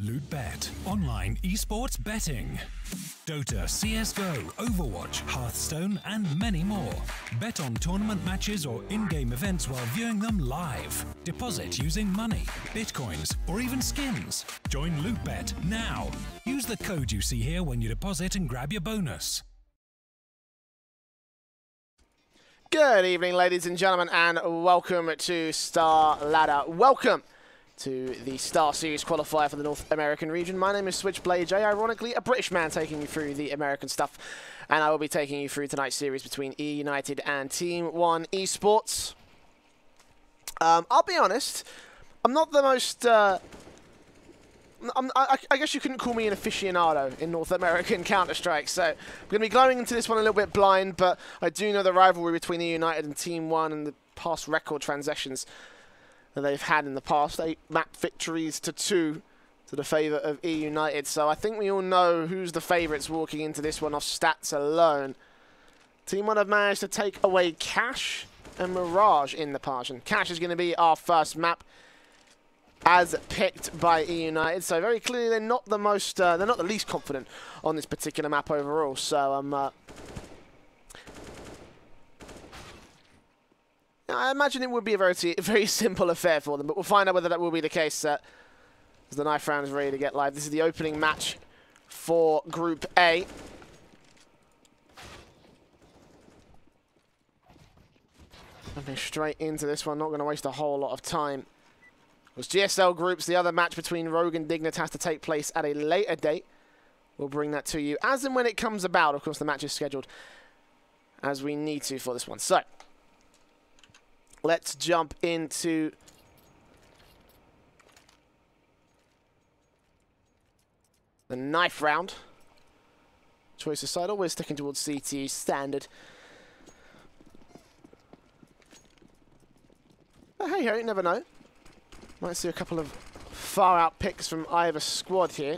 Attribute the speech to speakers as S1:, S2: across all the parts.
S1: LootBet, online esports betting. Dota, CSGO, Overwatch, Hearthstone, and many more. Bet on tournament matches or in-game events while viewing them live. Deposit using money, bitcoins, or even skins. Join LootBet now. Use the code you see here when you deposit and grab your bonus.
S2: Good evening, ladies and gentlemen, and welcome to Starladder. Welcome to the StarSeries Qualifier for the North American region. My name is Switchblade J, ironically a British man taking you through the American stuff, and I will be taking you through tonight's series between eUnited and TeamOne Esports. I'll be honest, I'm not the most... I guess you couldn't call me an aficionado in North American Counter-Strike, so I'm going to be going into this one a little bit blind, but I do know the rivalry between eUnited and TeamOne and the past record transactions that they've had in the past. 8 map victories to 2 to the favour of eUnited, so I think we all know who's the favourites walking into this one off stats alone. TeamOne have managed to take away Cash and Mirage in the past, and Cash is going to be our first map as picked by eUnited, so very clearly they're not the most, they're not the least confident on this particular map overall. So I imagine it would be a very simple affair for them, but we'll find out whether that will be the case as the knife round is ready to get live. This is the opening match for Group A. Jumping straight into this one, not going to waste a whole lot of time. It was GSL Groups. The other match between Rogue and Dignitas has to take place at a later date. We'll bring that to you as and when it comes about. Of course, the match is scheduled as we need to for this one. So, let's jump into the knife round. Choice aside, always sticking towards CT standard. But hey, you never know. Might see a couple of far-out picks from either squad here.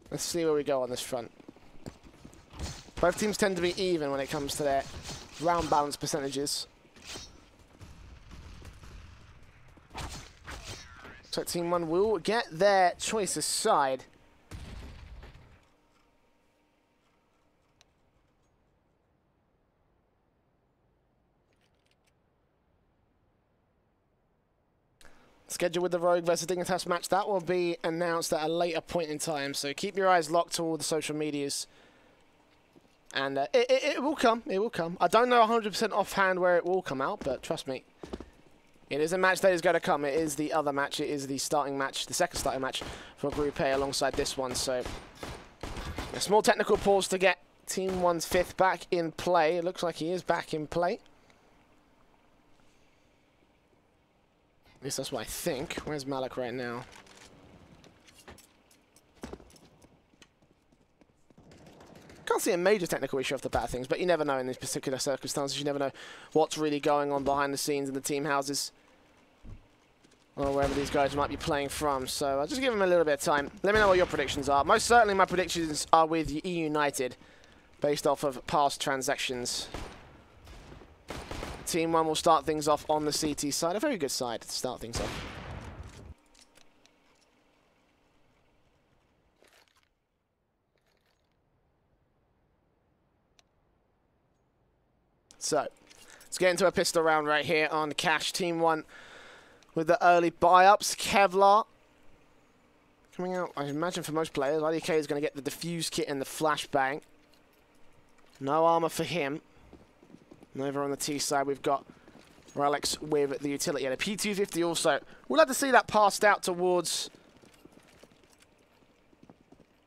S2: Let's see where we go on this front. Both teams tend to be even when it comes to their round balance percentages. So TeamOne will get their choice aside. Schedule with the Rogue versus Dignitas match, that will be announced at a later point in time, so keep your eyes locked to all the social medias. And it will come, it will come. I don't know 100% offhand where it will come out, but trust me, it is a match that is going to come. It is the other match, it is the starting match, the second starting match for Group A alongside this one. So a small technical pause to get TeamOne's 5th back in play. It looks like he is back in play. At least that's what I think. Where's Malik right now? Can't see a major technical issue off the bat of things, but you never know in these particular circumstances. You never know what's really going on behind the scenes in the team houses or wherever these guys might be playing from. So I'll just give them a little bit of time. Let me know what your predictions are. Most certainly my predictions are with eUnited based off of past transactions. TeamOne will start things off on the CT side. A very good side to start things off. So, let's get into a pistol round right here on Cash. TeamOne with the early buy-ups. Kevlar coming out, I imagine, for most players. IDK is going to get the defuse kit and the flashbang. No armor for him. And over on the T side, we've got Relics with the utility. And a P250 also. We'll have to see that passed out towards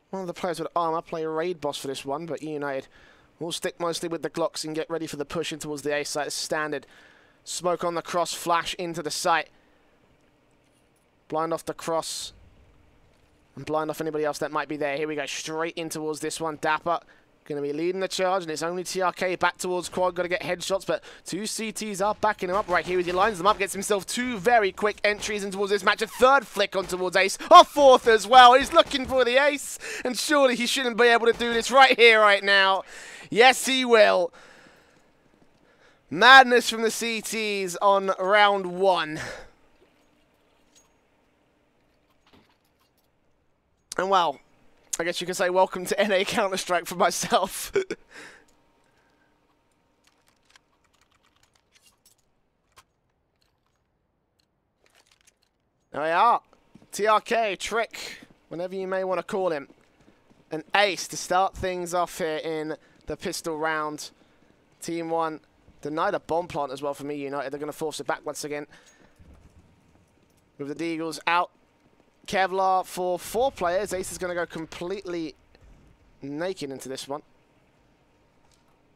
S2: one of the players with armor. Play a raid boss for this one, but eUnited will stick mostly with the Glocks and get ready for the push in towards the A site. Standard. Smoke on the cross, flash into the site. Blind off the cross. And blind off anybody else that might be there. Here we go, straight in towards this one. Dapper going to be leading the charge, and it's only TRK back towards quad. Got to get headshots, but 2 CTs are backing him up right here. He lines them up, gets himself 2 very quick entries in towards this match. A 3rd flick on towards ace. A 4th as well. He's looking for the ace, and surely he shouldn't be able to do this right here, right now. Yes, he will. Madness from the CTs on round 1. And well, I guess you can say welcome to NA Counter-Strike for myself. There we are. TRK, Trick, whatever you may want to call him. An ace to start things off here in the pistol round. TeamOne denied a bomb plant as well from eUnited. They're going to force it back once again. With the Deagles out. Kevlar for 4 players. Ace is going to go completely naked into this one.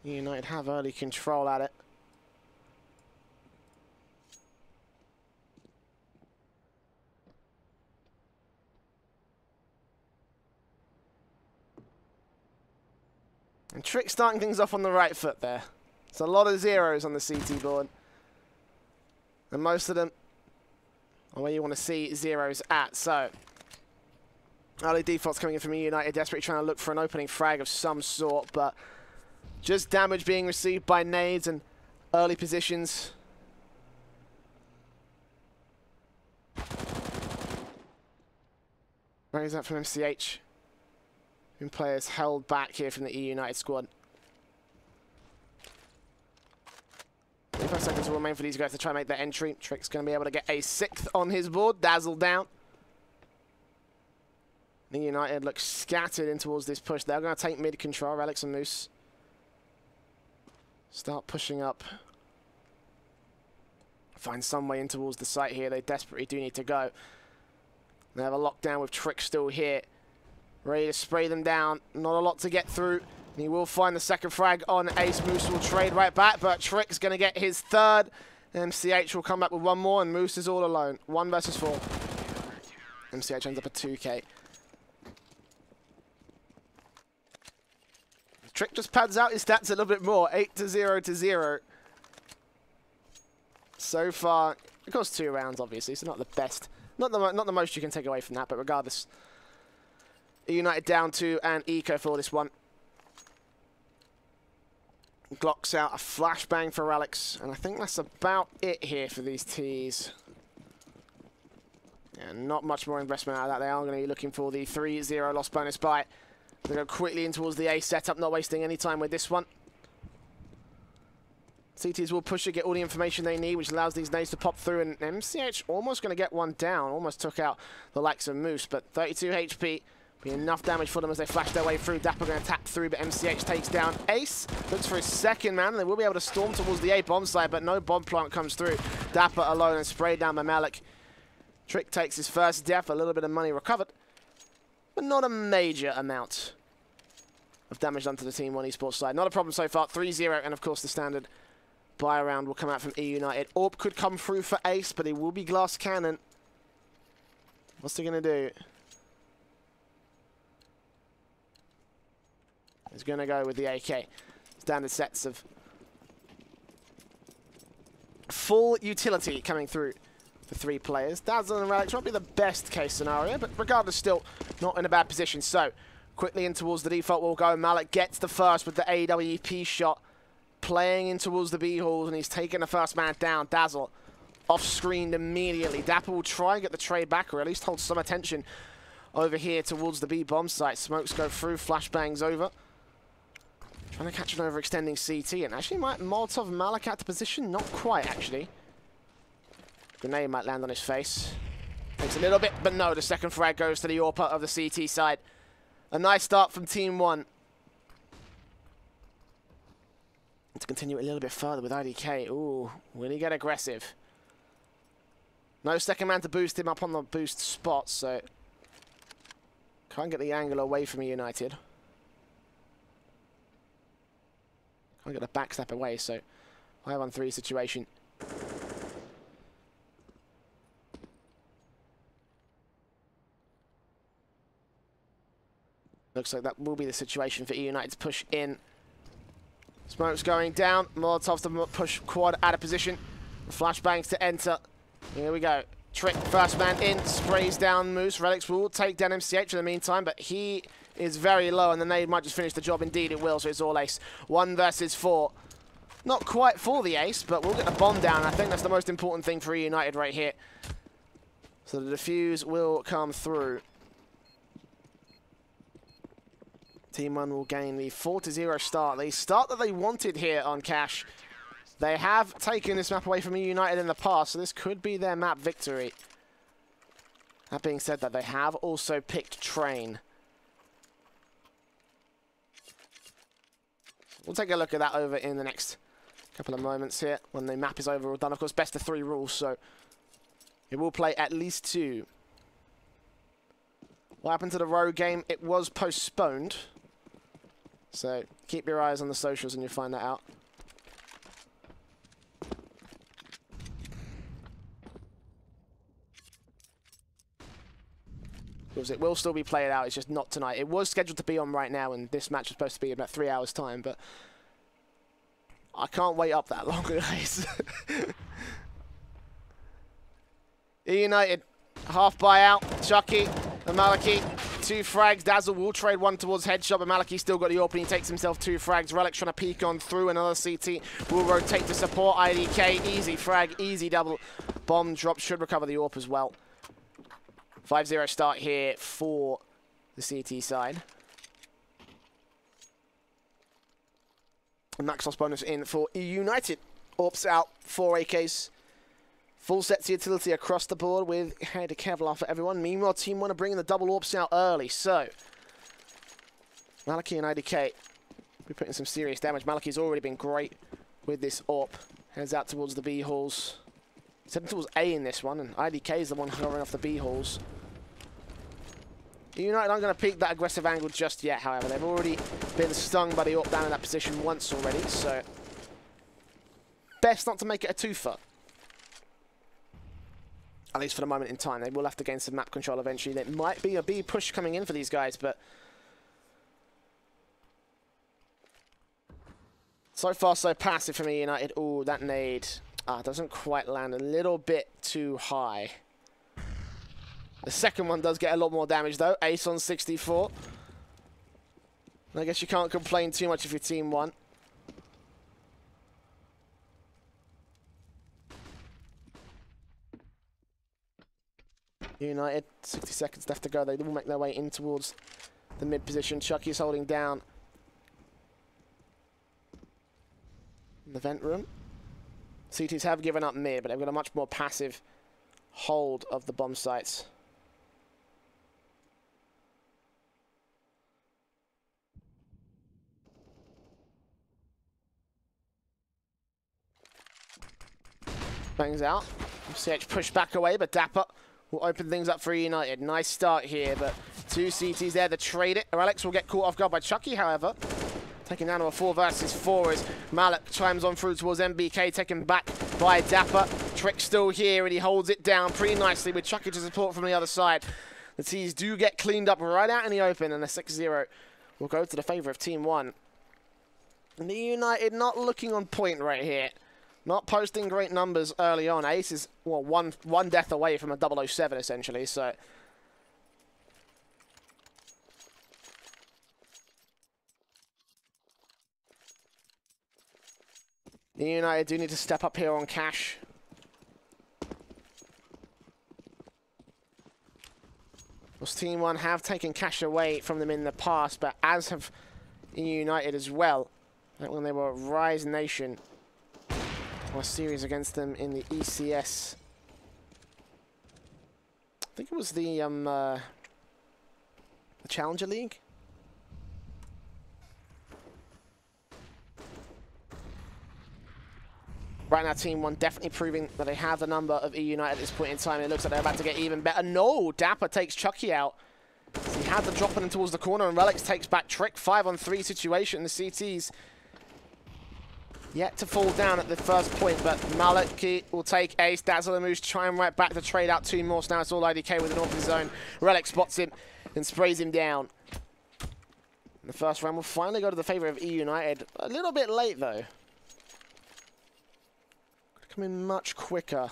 S2: eUnited have early control at it. And Trick starting things off on the right foot there. There's a lot of zeros on the CT board. And most of them are where you want to see zeros at. So, early defaults coming in from eUnited, desperately trying to look for an opening frag of some sort, but just damage being received by nades and early positions. Where is that from MCH? Players held back here from the eUnited squad. 25 seconds will remain for these guys to try and make their entry. Trick's going to be able to get a 6th on his board. Dazzle down. The eUnited looks scattered in towards this push. They're going to take mid control. Relics and Moose start pushing up. Find some way in towards the site here. They desperately do need to go. They have a lockdown with Trick still here. Ready to spray them down. Not a lot to get through. He will find the second frag on Ace. Moose will trade right back, but Trick's going to get his 3rd. MCH will come back with 1 more, and Moose is all alone. 1 versus 4. MCH ends up at 2K. Trick just pads out his stats a little bit more. 8-0 to 0. So far, of course, 2 rounds, obviously, so not the best. Not the most you can take away from that, but regardless. eUnited down 2 and Eco for this one. Glocks out a flashbang for Alex, and I think that's about it here for these Ts. Yeah, not much more investment out of that. They are going to be looking for the 3-0 loss bonus buy. They go quickly in towards the A setup, not wasting any time with this one. CTs will push it, get all the information they need, which allows these nades to pop through, and MCH almost going to get one down. Almost took out the likes of Moose, but 32 HP. Be enough damage for them as they flash their way through. Dapper going to tap through, but MCH takes down Ace. Looks for his 2nd man, and they will be able to storm towards the A bomb site, but no bomb plant comes through. Dapper alone and sprayed down by Malik. Trick takes his 1st death, a little bit of money recovered, but not a major amount of damage done to the TeamOne esports side. Not a problem so far. 3-0, and of course the standard buy round will come out from eUnited. Orb could come through for Ace, but he will be glass cannon. What's he going to do? He's going to go with the AK. Standard sets of full utility coming through for 3 players. Dazzle and Relics won't be the best case scenario, but regardless, still not in a bad position. So, quickly in towards the default will go. Malik gets the 1st with the AWP shot. Playing in towards the B halls, and he's taking the 1st man down. Dazzle off-screened immediately. Dapper will try and get the trade back, or at least hold some attention over here towards the B bomb site. Smokes go through, flashbangs over. Trying to catch an overextending CT, and actually might Molotov Malik out to position. Not quite, actually. Grenade might land on his face. Takes a little bit, but no, the 2nd frag goes to the AWP of the CT side. A nice start from TeamOne. To continue it a little bit further with IDK. Ooh, will he get aggressive? No 2nd man to boost him up on the boost spot, so can't get the angle away from eUnited. Can't get a backstep away, so 5-on-3 situation. Looks like that will be the situation for eUnited to push in. Smoke's going down. Molotov's to push quad out of position. Flashbangs to enter. Here we go. Trick, 1st man in, sprays down Moose. Relics will take down MCH in the meantime, but he is very low, and the nade might just finish the job. Indeed, it will, so it's all Ace. 1 versus 4. Not quite for the ace, but we'll get the bomb down. I think that's the most important thing for eUnited right here. So the defuse will come through. TeamOne will gain the 4-0 start. The start that they wanted here on Cash. They have taken this map away from eUnited in the past, so this could be their map victory. That being said, that they have also picked Train. We'll take a look at that over in the next couple of moments here when the map is overall done. Of course, best of 3 rules, so it will play at least 2. What happened to the road game? It was postponed. So keep your eyes on the socials and you'll find that out. Because it will still be played out, it's just not tonight. It was scheduled to be on right now, and this match was supposed to be in about 3 hours' time, but I can't wait up that long, guys. eUnited, half buyout, Chucky and Maliki, 2 frags. Dazzle will trade 1 towards Headshot, but Maliki still got the open. He takes himself 2 frags. Relic trying to peek on through. Another CT will rotate to support IDK. Easy frag, easy double. Bomb drop, should recover the AWP as well. 5-0 start here for the CT side. Max loss bonus in for eUnited. AWPs out, 4 AKs. Full sets utility across the board with head Kevlar for everyone. Meanwhile, TeamOne are bringing the double AWPs out early. So, Maliki and IDK be putting some serious damage. Maliki's already been great with this AWP. Heads out towards the B halls. Heading towards A in this one, and IDK is the one covering off the B halls. eUnited aren't going to peek that aggressive angle just yet, however. They've already been stung by the AWP down in that position once already, so best not to make it a twofer. At least for the moment in time. They will have to gain some map control eventually. There might be a B push coming in for these guys, but so far so passive from eUnited. Ooh, that nade doesn't quite land, a little bit too high. The second one does get a lot more damage though. Ace on 64. I guess you can't complain too much if you're TeamOne. eUnited, 60 seconds left to go. They will make their way in towards the mid position. Chucky's holding down in the vent room. CTs have given up mid, but they've got a much more passive hold of the bomb sites. Bangs out. CH pushed back away, but Dapper will open things up for eUnited. Nice start here, but 2 CTs there to trade it. Alex will get caught off guard by Chucky, however. Taking down to a 4 versus 4 as Malik chimes on through towards MBK, taken back by Dapper. Trick still here, and he holds it down pretty nicely with Chucky to support from the other side. The T's do get cleaned up right out in the open, and a 6-0 will go to the favor of TeamOne. And the eUnited not looking on point right here. Not posting great numbers early on. Ace is, well, one death away from a 007, essentially, so eUnited do need to step up here on Cash. Well, TeamOne have taken Cash away from them in the past, but as have eUnited as well. Like when they were Rise Nation, or series against them in the ECS. I think it was the Challenger League. Right now, TeamOne definitely proving that they have the number of eUnited at this point in time. It looks like they're about to get even better. No, Dapper takes Chucky out. So he had to drop it in towards the corner, and Relics takes back Trick. 5-on-3 situation. The CTs yet to fall down at the first point, but Maliki will take Ace. Dazzle and Moose chime right back to trade out 2 more. So now it's all IDK with an open zone. Relic spots him and sprays him down. And the first round will finally go to the favor of eUnited. A little bit late, though. Come in much quicker.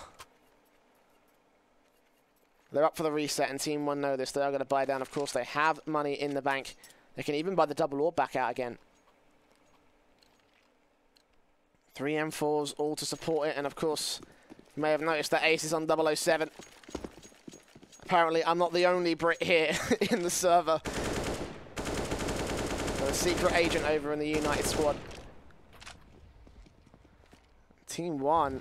S2: They're up for the reset, and TeamOne know this. They are going to buy down. Of course, they have money in the bank. They can even buy the double AWP back out again. 3 M4s all to support it, and of course, you may have noticed that Ace is on 007. Apparently, I'm not the only Brit here in the server. There's a secret agent over in the United squad. TeamOne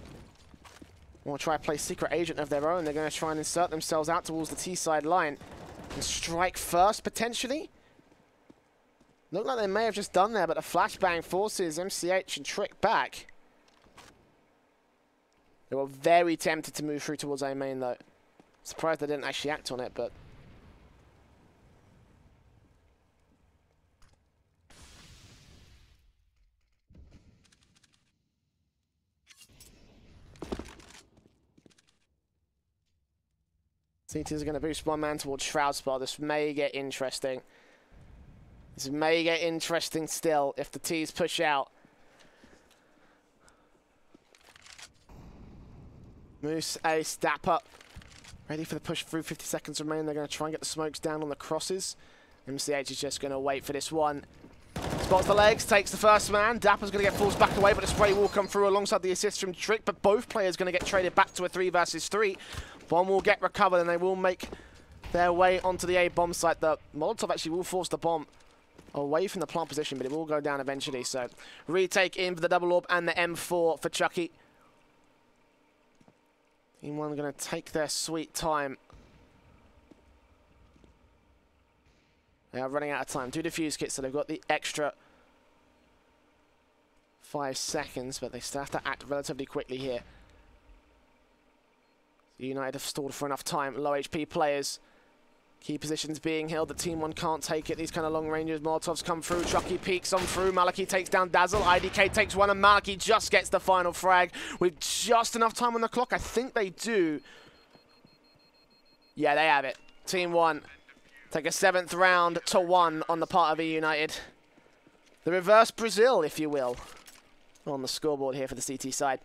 S2: want to try to play secret agent of their own. They're going to try and insert themselves out towards the T-side line and strike first, potentially. Look like they may have just done there, but the flashbang forces MCH and Trick back. They were very tempted to move through towards A main, though. Surprised they didn't actually act on it, but... CTs are going to boost one man towards Shroud Spot. This may get interesting. This may get interesting still if the T's push out. Moose, Ace, Dapper. Ready for the push through. 50 seconds remain. They're going to try and get the smokes down on the crosses. MCH is just going to wait for this one. Spots the legs, takes the first man. Dapper's going to get forced back away, but the spray will come through alongside the assist from Trick. But both players going to get traded back to a 3 versus 3. Bomb will get recovered, and they will make their way onto the A bomb site. The Molotov actually will force the bomb away from the plant position, but it will go down eventually. So retake in for the double orb and the M4 for Chucky. TeamOne going to take their sweet time. They are running out of time. 2 defuse kits, so they've got the extra 5 seconds, but they still have to act relatively quickly here. United have stalled for enough time. Low HP players. Key positions being held. The TeamOne can't take it. These kind of long ranges. Molotovs come through. Chucky peeks on through. Maliki takes down Dazzle. IDK takes one, and Maliki just gets the final frag with just enough time on the clock. I think they do. Yeah, they have it. TeamOne take a 7th round to 1 on the part of eUnited. The reverse Brazil, if you will, on the scoreboard here for the CT side.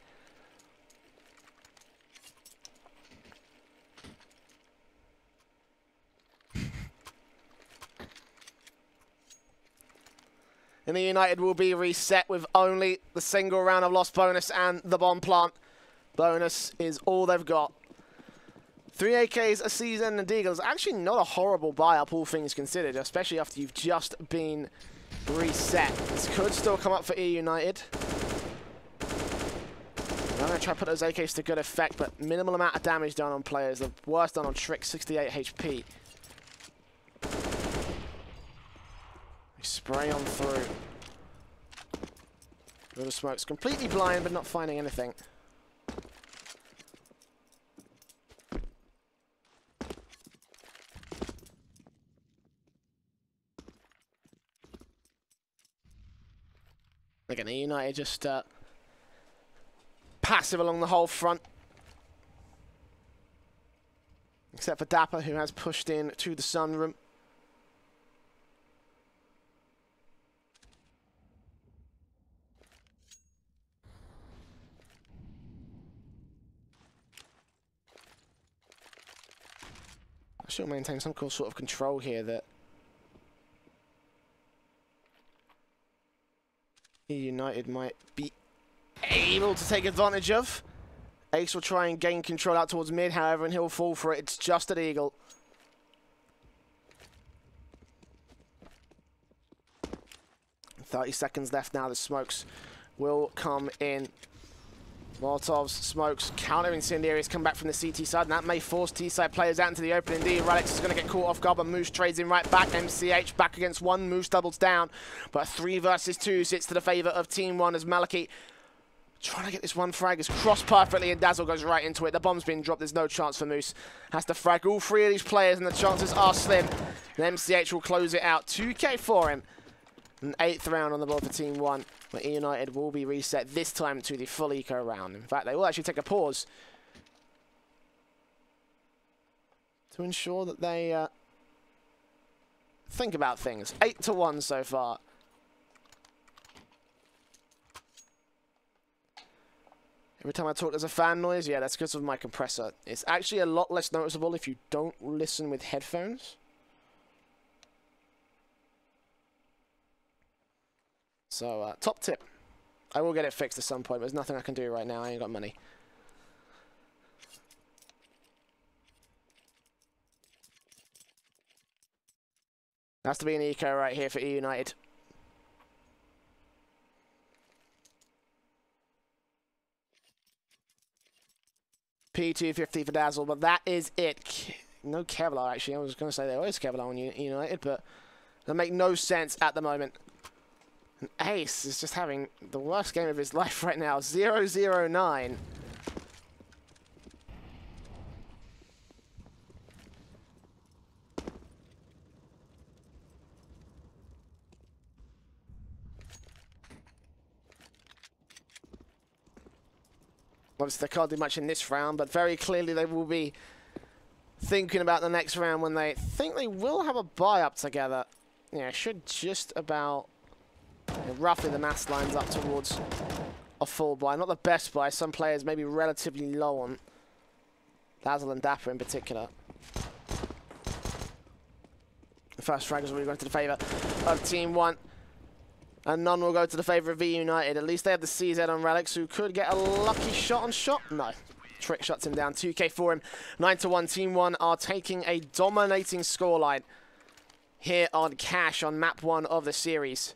S2: And the United will be reset with only the single round of lost bonus and the bomb plant. Bonus is all they've got. 3 AKs a season and Deagle is actually not a horrible buy-up, all things considered, especially after you've just been reset. This could still come up for eUnited. I'm going to try to put those AKs to good effect, but minimal amount of damage done on players. The worst done on Trick, 68 HP. Spray on through. Little smokes. Completely blind, but not finding anything. Again, United just passive along the whole front. Except for Dapper, who has pushed in to the sunroom. I should maintain some sort of control here that eUnited might be able to take advantage of. Ace will try and gain control out towards mid, however, and he'll fall for it. It's just an Eagle. .30 seconds left now. The smokes will come in. Molotovs, smokes, counter incendiaries come back from the CT side, and that may force T-side players out into the open. Indeed, Ralex is going to get caught off guard, but Moose trades in right back. MCH back against one. Moose doubles down, but 3 versus 2 sits to the favour of Team1 as Maliki trying to get this one frag is crossed perfectly, and Dazzle goes right into it. The bomb's been dropped. There's no chance for Moose. Has to frag all 3 of these players, and the chances are slim. And MCH will close it out. 2K for him. An 8th round on the board for Team1. But eUnited will be reset this time to the full eco round. In fact, they will actually take a pause to ensure that they think about things. 8-1 so far. Every time I talk, there's a fan noise. Yeah, that's because of my compressor. It's actually a lot less noticeable if you don't listen with headphones. So, top tip. I will get it fixed at some point. There's nothing I can do right now. I ain't got money. Has to be an eco right here for eUnited. P250 for Dazzle, but that is it. No Kevlar, actually. I was going to say there is Kevlar on eUnited, but that make no sense at the moment. And Ace is just having the worst game of his life right now. 0-0-9. Obviously, they can't do much in this round, but very clearly they will be thinking about the next round when they think they will have a buy-up together. Yeah, should just about... roughly the mass lines up towards a full buy. Not the best buy. Some players may be relatively low on Dazzle and Dapper in particular. The first frag is already going to the favour of TeamOne. And none will go to the favour of eUnited. At least they have the CZ on Relics, who could get a lucky shot on shot. No. Trick shuts him down. 2k for him. 9-1. TeamOne are taking a dominating scoreline here on Cash on map 1 of the series.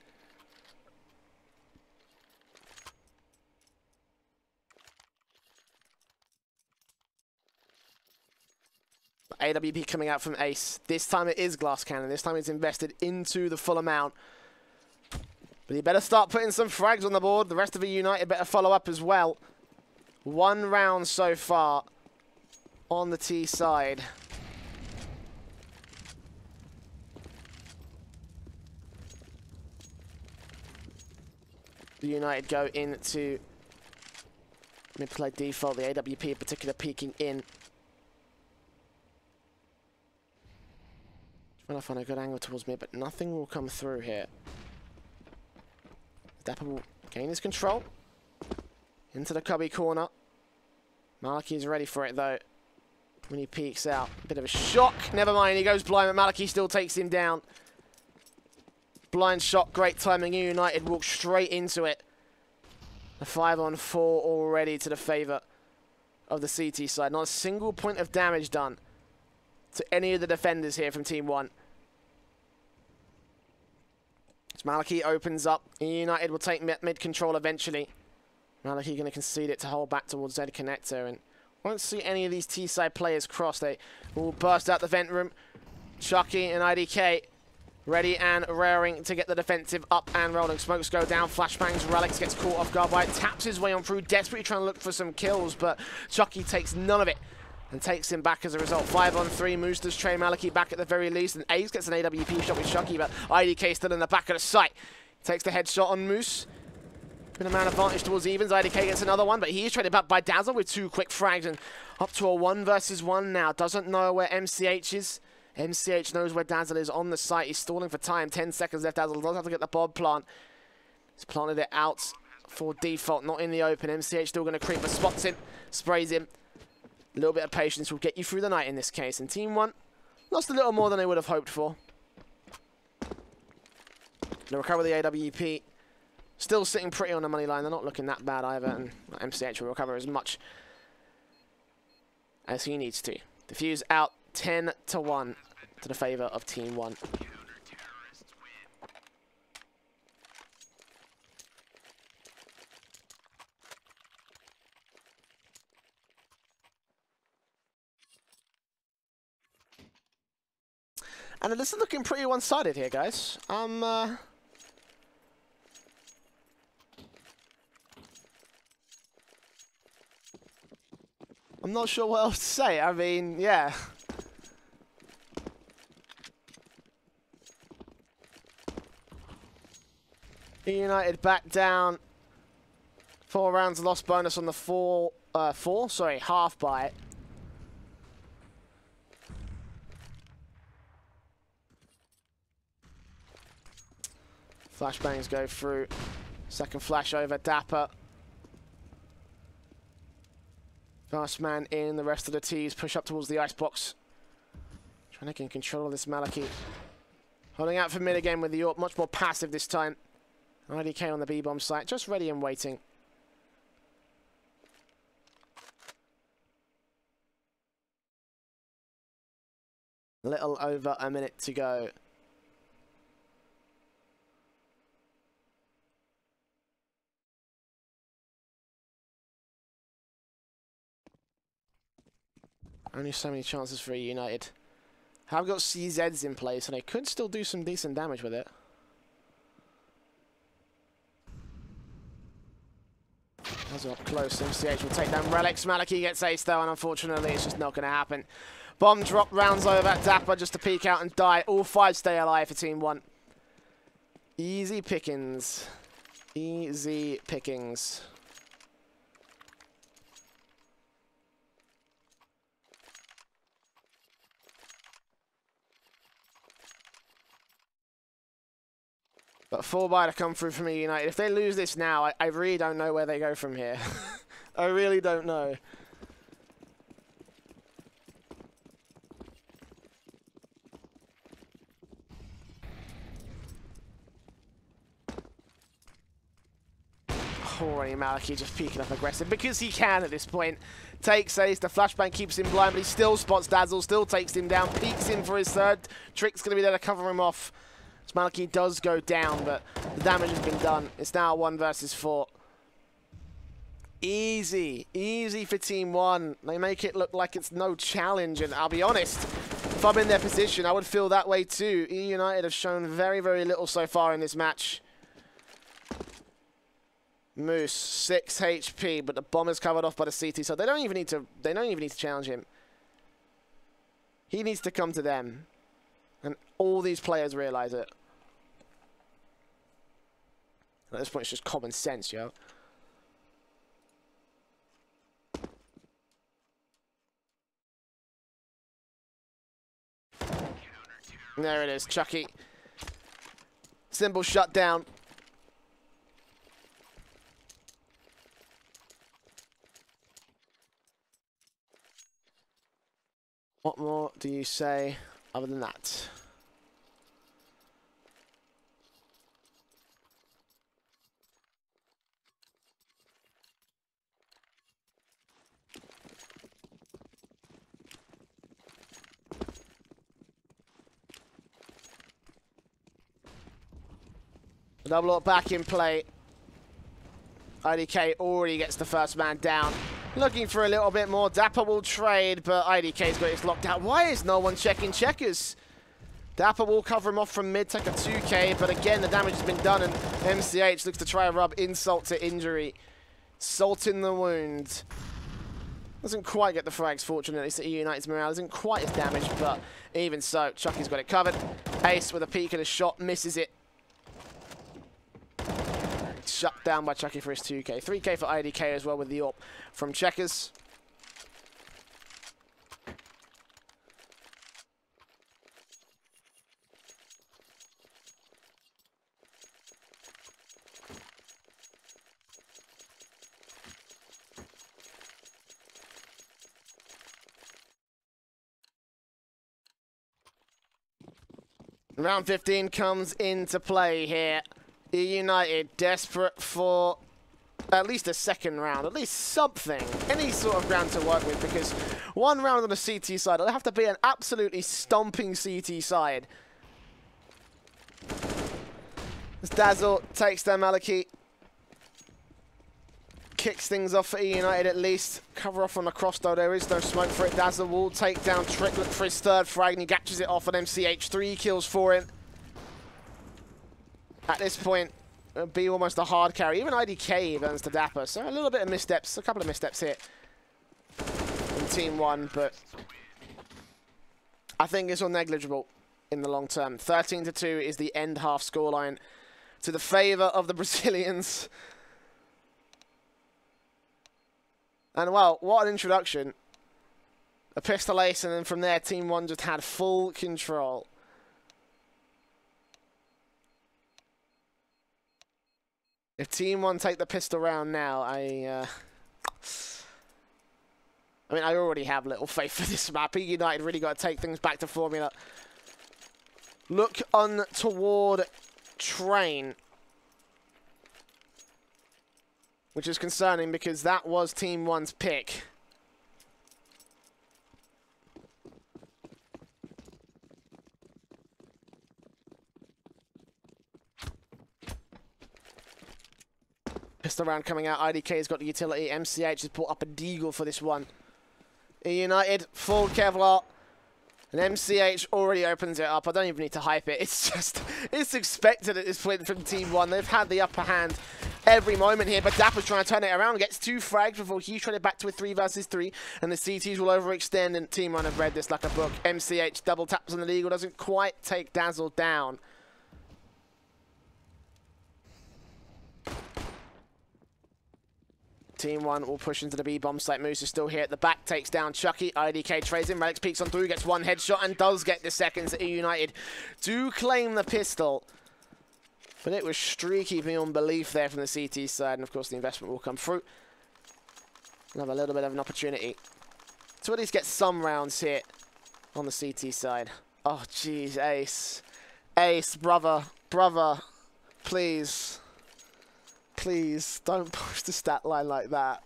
S2: AWP coming out from Ace. This time it is Glass Cannon. This time it's invested into the full amount. But he better start putting some frags on the board. The rest of eUnited better follow up as well. 1 round so far on the T side. eUnited go into mid-play default. The AWP in particular peeking in. Trying to find a good angle towards me, but nothing will come through here. Dapper will gain his control. Into the cubby corner. Maliki is ready for it, though. When he peeks out. Bit of a shock. Never mind, he goes blind, but Maliki still takes him down. Blind shot, great timing. eUnited walk straight into it. A 5-on-4 already to the favour of the CT side. Not a single point of damage done to any of the defenders here from TeamOne. As Maliki opens up, eUnited will take mid control eventually. Maliki going to concede it to hold back towards Z Connector, and won't see any of these T-side players cross. They will burst out the vent room. Chucky and IDK ready and raring to get the defensive up and rolling. Smokes go down, flashbangs, Relics gets caught off guard by it, taps his way on through, desperately trying to look for some kills, but Chucky takes none of it and takes him back as a result. 5-on-3, Moosters trade Maliki back at the very least, and Ace gets an AWP shot with Chucky, but IDK still in the back of the site. Takes the headshot on Moose. Good amount of advantage towards Evens. IDK gets another one, but he is traded back by Dazzle with 2 quick frags, and up to a 1 versus 1 now. Doesn't know where MCH is. MCH knows where Dazzle is on the site. He's stalling for time. 10 seconds left. Dazzle does have to get the bomb plant. He's planted it out for default, not in the open. MCH still going to creep, but spots him, sprays him. A little bit of patience will get you through the night in this case. And TeamOne lost a little more than they would have hoped for. They'll recover the AWP. Still sitting pretty on the money line. They're not looking that bad either. And MCH will recover as much as he needs to. Diffuse out 10-1 to the favour of TeamOne. And this is looking pretty one-sided here, guys. I'm not sure what else to say. I mean, yeah. eUnited back down. 4 rounds lost bonus on the half buy. Flashbangs go through. Second flash over Dapper. Fast man in, the rest of the T's push up towards the icebox. Trying to get control of this Maliki. Holding out for mid again with the AWP, much more passive this time. IDK on the B-bomb site, just ready and waiting. Little over a minute to go. Only so many chances for eUnited. Have got CZs in place, and they could still do some decent damage with it. That's up close. MCH will take down Relics. Maliki gets ace though, and unfortunately it's just not going to happen. Bomb drop rounds over. Dapper just to peek out and die. All 5 stay alive for TeamOne. Easy pickings. Easy pickings. But 4-buy to come through from eUnited. If they lose this now, I really don't know where they go from here. I really don't know. Already Maliki just peeking up aggressive because he can at this point. Takes ace, the flashbang keeps him blind, but he still spots Dazzle, still takes him down, peeks him for his third. Trick's going to be there to cover him off. So Maliki does go down, but the damage has been done. It's now 1 versus 4. Easy. Easy for TeamOne. They make it look like it's no challenge, and I'll be honest, if I'm in their position, I would feel that way too. eUnited have shown very, very little so far in this match. Moose, 6 HP, but the bomb is covered off by the CT, so they don't even need to challenge him. He needs to come to them. And all these players realize it. At this point, it's just common sense, yo. There it is, Chucky. Symbol shut down. What more do you say other than that? Double up back in play. IDK already gets the first man down. Looking for a little bit more. Dapper will trade, but IDK's got his locked out. Why is no one checking checkers? Dapper will cover him off from mid, take a 2k, but again, the damage has been done, and MCH looks to try and rub insult to injury. Salt in the wound. Doesn't quite get the frags, fortunately, so eUnited's morale isn't quite as damaged, but even so, Chucky's got it covered. Ace with a peek at a shot, misses it. Shut down by Chucky for his 2k. 3k for IDK as well with the AWP from Checkers. Round 15 comes into play here. eUnited desperate for at least a second round, at least something, any sort of ground to work with, because one round on the CT side, it'll have to be an absolutely stomping CT side. As Dazzle takes down Maliki, kicks things off for eUnited at least. Cover off on the cross though, there is no smoke for it. Dazzle will take down Trick, look for his third frag, and he catches it off on MCH. 3 kills for him. At this point, it'll be almost a hard carry. Even IDK burns to Dapper, so a little bit of missteps, a couple of missteps here from TeamOne, but I think it's all negligible in the long term. 13-2 is the end half scoreline to the favour of the Brazilians. And well, what an introduction. A pistol ace, and then from there, TeamOne just had full control. If TeamOne take the pistol round now, I mean, I already have little faith for this map. eUnited really got to take things back to formula. Look untoward train. which is concerning because that was TeamOne's pick. Pistol round coming out. IDK's got the utility. MCH has brought up a deagle for this one. eUnited, full Kevlar. And MCH already opens it up. I don't even need to hype it. It's just, it's expected at this point from TeamOne. They've had the upper hand every moment here, but Dapper's trying to turn it around. Gets 2 frags before he's trying it back to a 3 versus 3. And the CTs will overextend, and TeamOne have read this like a book. MCH double taps on the legal, doesn't quite take Dazzle down. TeamOne will push into the B bomb site. Moose is still here at the back, takes down Chucky. IDK trays him. Relics peeks on through, gets 1 headshot and does get the seconds. eUnited do claim the pistol, but it was streaky beyond belief there from the CT side, and of course the investment will come through. We'll have a little bit of an opportunity to at least get some rounds here on the CT side. Oh jeez, Ace. Ace, brother, please. Please, don't push the stat line like that.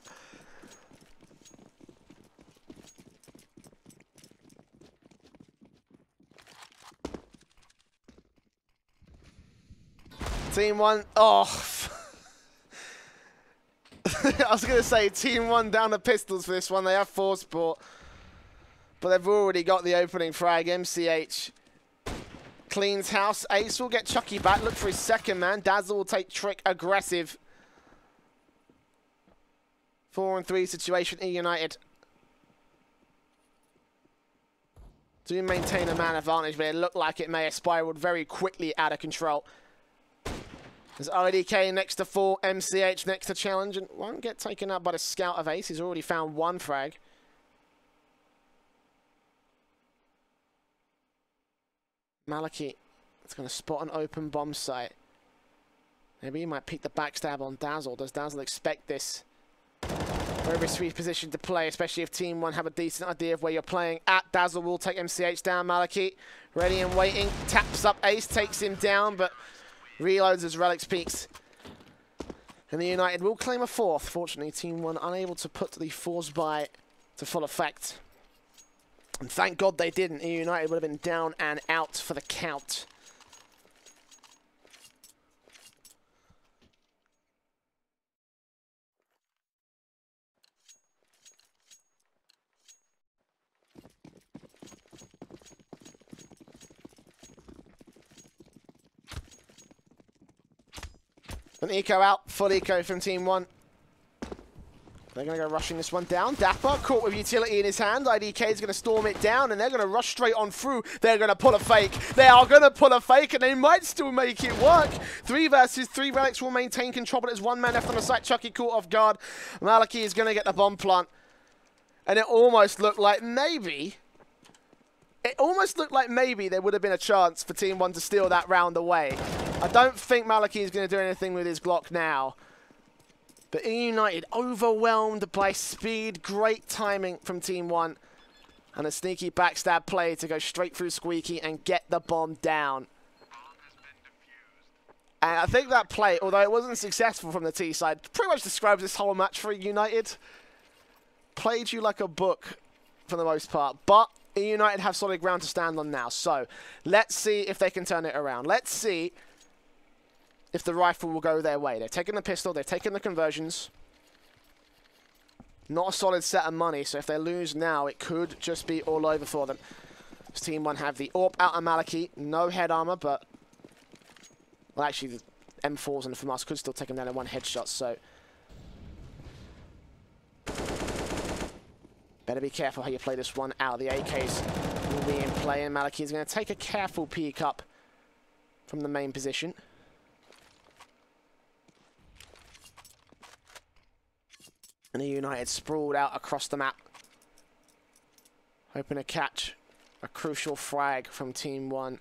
S2: TeamOne, oh. I was going to say, TeamOne down the pistols for this one. They have force port, but they've already got the opening frag. MCH cleans house. Ace will get Chucky back. Look for his second man. Dazzle will take Trick aggressive. 4-on-3 situation. eUnited do maintain a man advantage, but it looked like it may have spiraled very quickly out of control. There's IDK next to 4, MCH next to challenge, and won't get taken up by the scout of Ace. He's already found 1 frag. Maliki is going to spot an open bomb site. Maybe he might peek the backstab on Dazzle. Does Dazzle expect this? Very risky position to play, especially if TeamOne have a decent idea of where you're playing at. Dazzle will take MCH down. Maliki ready and waiting. Taps up Ace, takes him down, but reloads as Relics peaks. And the eUnited will claim a 4th. Fortunately, TeamOne unable to put the force buy to full effect. And thank God they didn't. eUnited would have been down and out for the count. An eco out, full eco from TeamOne. They're going to go rushing this one down. Dapper caught with utility in his hand. IDK is going to storm it down, and they're going to rush straight on through. They're going to pull a fake. They are going to pull a fake, and they might still make it work. 3 versus 3. Relics will maintain control, but there's 1 man left on the site. Chucky caught off guard. Maliki is going to get the bomb plant. And it almost looked like maybe... there would have been a chance for TeamOne to steal that round away. I don't think Maliki is going to do anything with his Glock now. But eUnited overwhelmed by speed. Great timing from TeamOne. And a sneaky backstab play to go straight through Squeaky and get the bomb down. And I think that play, although it wasn't successful from the T side, pretty much describes this whole match for eUnited. Played you like a book for the most part. But eUnited have solid ground to stand on now. So let's see if they can turn it around. Let's see if the rifle will go their way. They've taken the pistol, they've taken the conversions. Not a solid set of money, so if they lose now, it could just be all over for them. This Team1 have the AWP out of Maliki, no head armor, but... well, actually, the M4s and the FAMAS could still take him down in 1 headshot, so... better be careful how you play this one out. The AKs will be in play, and Maliki is going to take a careful peek up from the main position. And eUnited sprawled out across the map, hoping to catch a crucial frag from TeamOne.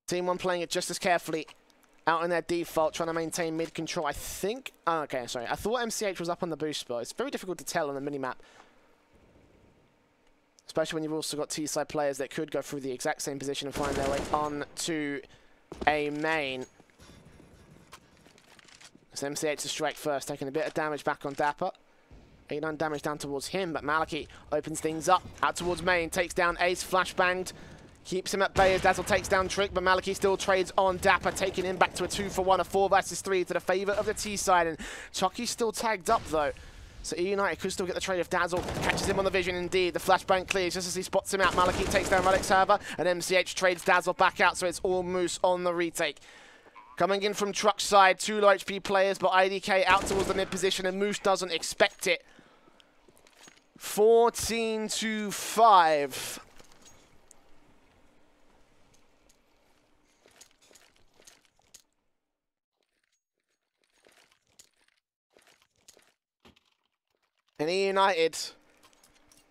S2: TeamOne playing it just as carefully, out in their default, trying to maintain mid-control. I think... oh, okay, sorry. I thought MCH was up on the boost spot. It's very difficult to tell on the minimap, especially when you've also got T-side players that could go through the exact same position and find their way on to A main. It's MCH to strike first, taking a bit of damage back on Dapper. 89 damage down towards him, but Maliki opens things up. Out towards main, takes down Ace, flashbanged. Keeps him at bay as Dazzle takes down Trick, but Maliki still trades on Dapper, taking him back to a 2-for-1, a 4 versus 3 to the favour of the T side. And Chucky's still tagged up though. So eUnited could still get the trade if Dazzle catches him on the vision indeed. The flashbang clears just as he spots him out. Maliki takes down Relics however, and MCH trades Dazzle back out, so it's all Moose on the retake. Coming in from Truck side, 2 low HP players, but IDK out towards the mid position, and Moose doesn't expect it. 14-5. And eUnited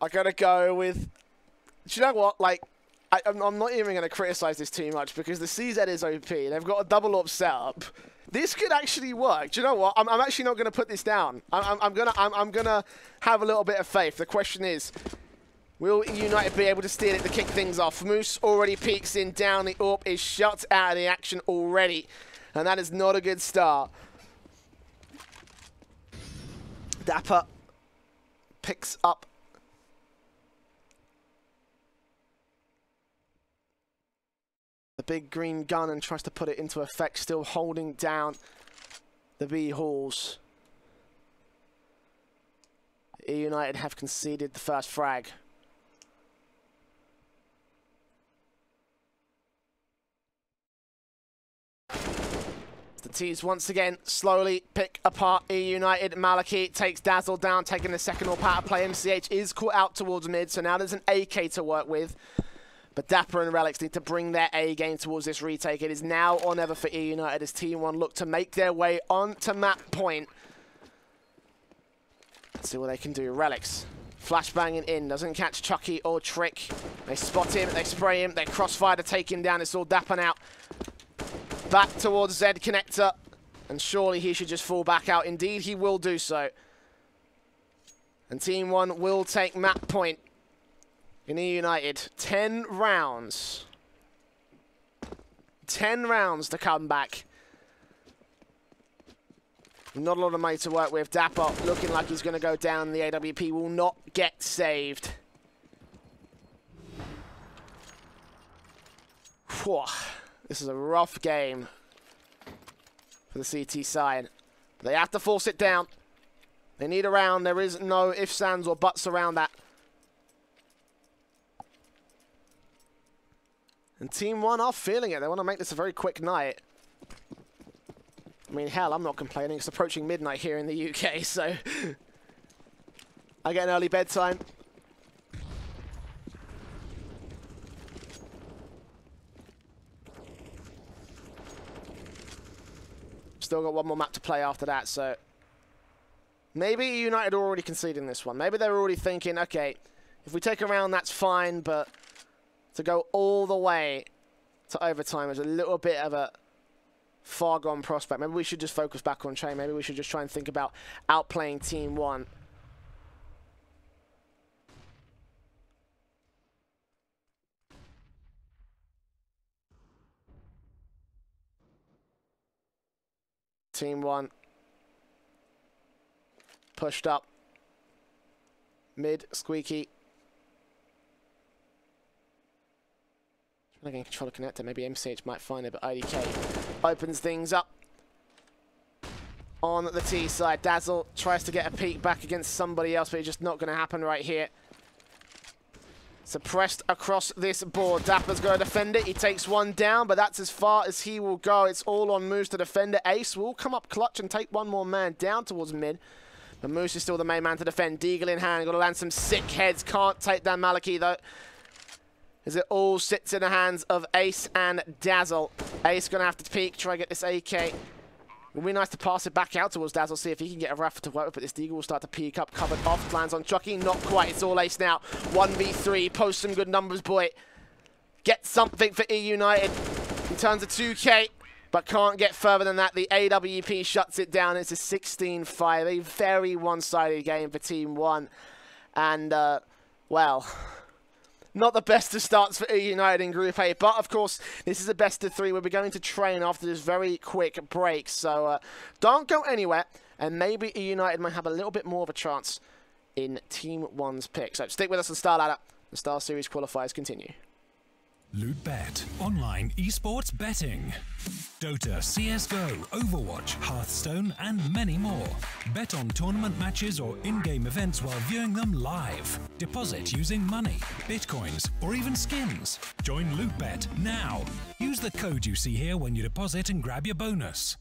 S2: are going to go with... Do you know what? Like, I'm not even going to criticize this too much because the CZ is OP. They've got a double AWP setup. This could actually work. Do you know what? I'm actually not going to put this down. I'm gonna have a little bit of faith. The question is, will eUnited be able to steal it to kick things off? Moose already peeks in down. The AWP is shut out of the action already, and that is not a good start. Dapper picks up the big green gun and tries to put it into effect, still holding down the B halls. eUnited have conceded the first frag. The T's once again slowly pick apart eUnited. Maliki takes Dazzle down, taking the second AWP out of play. MCH is caught out towards mid, so now there's an AK to work with. But Dapper and Relics need to bring their A game towards this retake. It is now or never for eUnited as TeamOne look to make their way onto map point. Let's see what they can do. Relics flashbanging in, doesn't catch Chucky or Trick. They spot him, they spray him, they crossfire to take him down. It's all Dapper now. Back towards Z connector, and surely he should just fall back out. Indeed, he will do so. And TeamOne will take map point in eUnited. 10 rounds. 10 rounds to come back. Not a lot of money to work with. Dapper looking like he's going to go down. The AWP will not get saved. Whew. This is a rough game for the CT side. They have to force it down. They need a round. There is no ifs, ands, or buts around that. And TeamOne are feeling it. They want to make this a very quick night. I mean, hell, I'm not complaining. It's approaching midnight here in the UK, so I get an early bedtime. Still got one more map to play after that, so maybe eUnited are already conceding this one. Maybe they're already thinking, okay, if we take a round, that's fine, but to go all the way to overtime is a little bit of a far gone prospect. Maybe we should just focus back on chain. Maybe we should just try and think about outplaying TeamOne. TeamOne pushed up. Mid, squeaky. Trying to gain control of connector. Maybe MCH might find it, but IDK opens things up on the T side. Dazzle tries to get a peek back against somebody else, but it's just not going to happen right here. Suppressed across this board. Dapper's going to defend it. He takes one down, but that's as far as he will go. It's all on Moose to defend it. Ace will come up clutch and take one more man down towards mid. But Moose is still the main man to defend. Deagle in hand. Got to land some sick heads. Can't take down Maliki, though, as it all sits in the hands of Ace and Dazzle. Ace going to have to peek, try to get this AK. It would be nice to pass it back out towards Dazzle, see if he can get a Rafa to work with, but this Deagle will start to peek up, covered off, lands on Chucky, not quite, it's all Ace now. 1v3, post some good numbers, boy. Get something for eUnited. He turns a 2K, but can't get further than that. The AWP shuts it down, it's a 16-5, a very one-sided game for TeamOne. And, well, Not the best of starts for eUnited in Group A, but of course, this is a best of 3. We'll be going to train after this very quick break, so don't go anywhere, and maybe eUnited might have a little bit more of a chance in TeamOne's pick. So stick with us on Starladder. The StarSeries qualifiers continue.
S1: LootBet, online esports betting. Dota, CSGO, Overwatch, Hearthstone, and many more. Bet on tournament matches or in-game events while viewing them live. Deposit using money, bitcoins, or even skins. Join LootBet now. Use the code you see here when you deposit and grab your bonus.